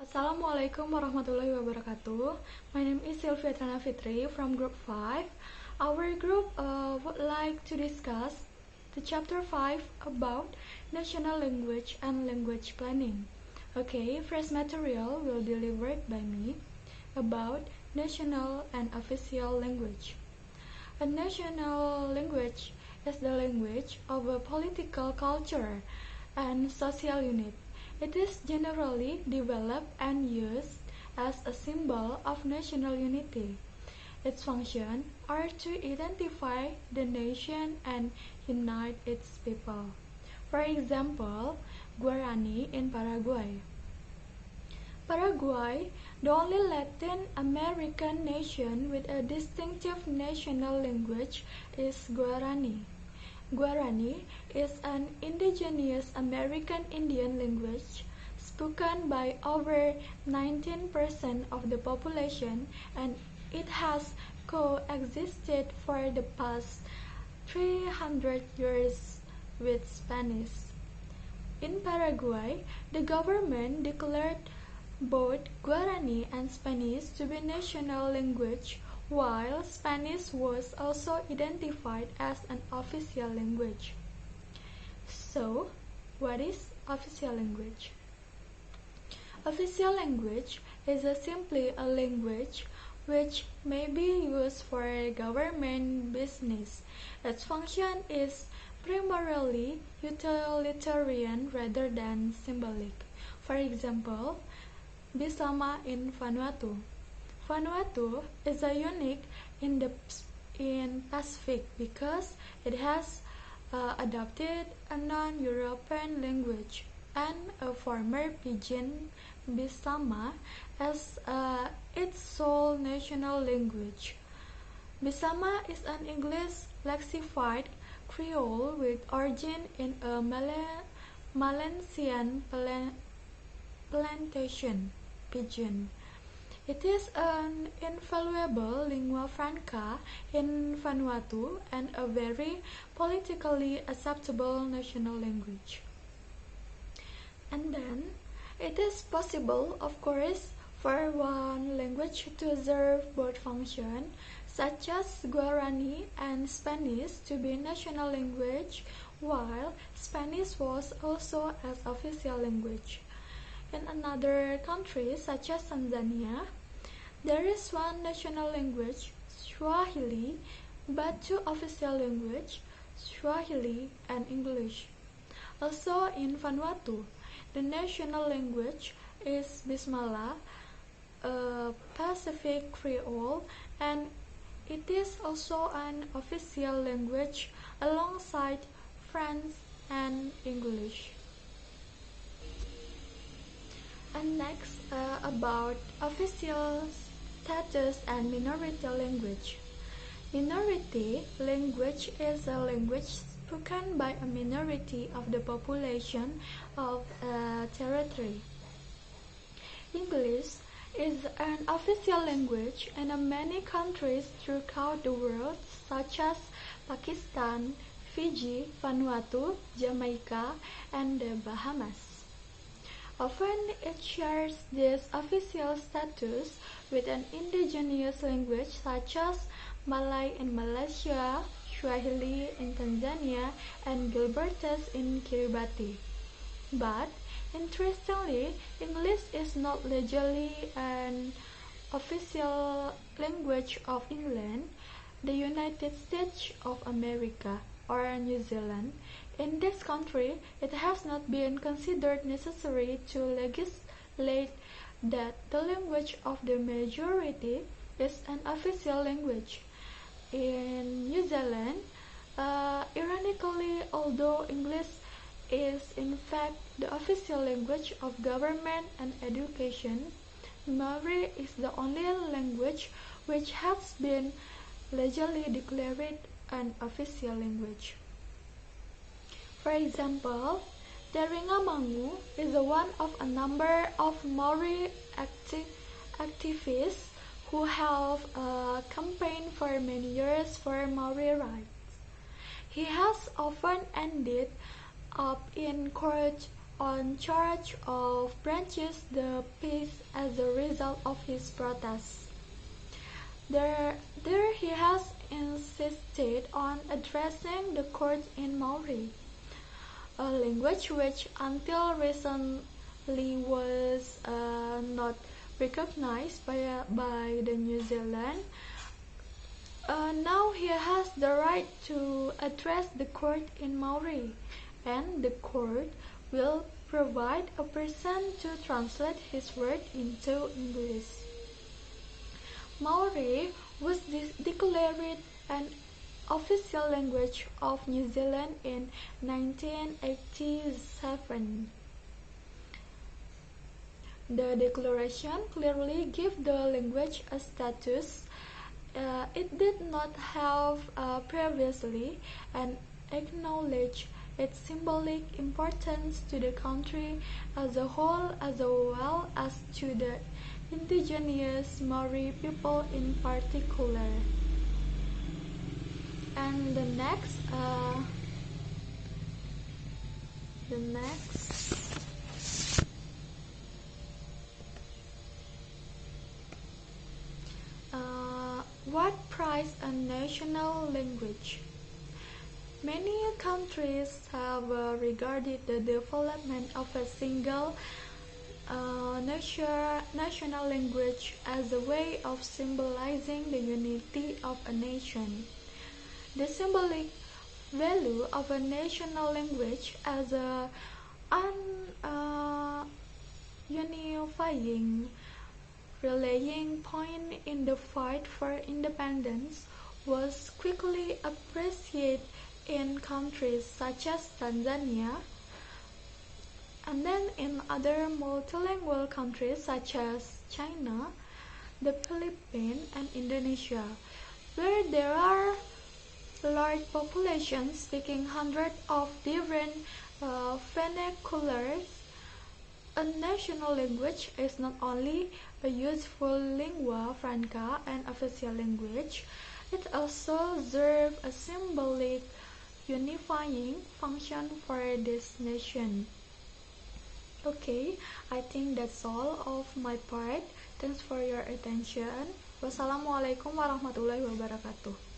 Assalamualaikum warahmatullahi wabarakatuh. My name is Sylvia Trana Fitri from Group 5. Our group would like to discuss the Chapter 5 about national language and language planning. Okay, first material will be delivered by me about national and official language. A national language is the language of a political culture and social unit. It is generally developed and used as a symbol of national unity. Its functions are to identify the nation and unite its people. For example, Guarani in Paraguay. Paraguay, the only Latin American nation with a distinctive national language, is Guarani. Guarani is an indigenous American Indian language spoken by over 19% of the population, and it has coexisted for the past 300 years with Spanish. In Paraguay, the government declared both Guarani and Spanish to be national language, while Spanish was also identified as an official language. So, what is official language? Official language is simply a language which may be used for government business. Its function is primarily utilitarian rather than symbolic. For example, Bisama in Vanuatu. Vanuatu is a unique in Pacific because it has adopted a non-European language and a former pidgin Bisama as its sole national language. Bisama is an English lexified Creole with origin in a Malaysian plantation pidgin. It is an invaluable lingua franca in Vanuatu and a very politically acceptable national language. And then, it is possible, of course, for one language to serve both functions, such as Guarani and Spanish to be national language, while Spanish was also as official language. In another countries, such as Tanzania, there is one national language, Swahili, but two official languages, Swahili and English. Also in Vanuatu, the national language is Bismillah, a Pacific Creole, and it is also an official language alongside French and English. And next, about official status and minority language. Minority language is a language spoken by a minority of the population of a territory. English is an official language in many countries throughout the world, such as Pakistan, Fiji, Vanuatu, Jamaica, and the Bahamas. Often it shares this official status with an indigenous language such as Malay in Malaysia, Swahili in Tanzania, and Gilbertus in Kiribati. But, interestingly, English is not legally an official language of England, the United States of America, or New Zealand. In this country, it has not been considered necessary to legislate that the language of the majority is an official language. In New Zealand, ironically, although English is in fact the official language of government and education, Maori is the only language which has been legally declared an official language. For example, Teringamangu is one of a number of Maori activists who have campaigned for many years for Maori rights. He has often ended up in court on charge of breaches the peace as a result of his protests. There he has insisted on addressing the court in Maori, a language which until recently was not recognized by the New Zealand. Now he has the right to address the court in Maori, and the court will provide a person to translate his word into English. Maori was declared an official language of New Zealand in 1987. The declaration clearly gave the language a status it did not have previously, and acknowledged its symbolic importance to the country as a whole as well as to the indigenous Maori people in particular. And the next what prize a national language? Many countries have regarded the development of a single national language as a way of symbolizing the unity of a nation. The symbolic value of a national language as an unifying rallying point in the fight for independence was quickly appreciated in countries such as Tanzania, and then in other multilingual countries such as China, the Philippines, and Indonesia, where there are large populations speaking hundreds of different vernaculars. A national language is not only a useful lingua franca and official language, it also serves a symbolic unifying function for this nation. Okay, I think that's all of my part. Thanks for your attention. Wassalamualaikum warahmatullahi wabarakatuh.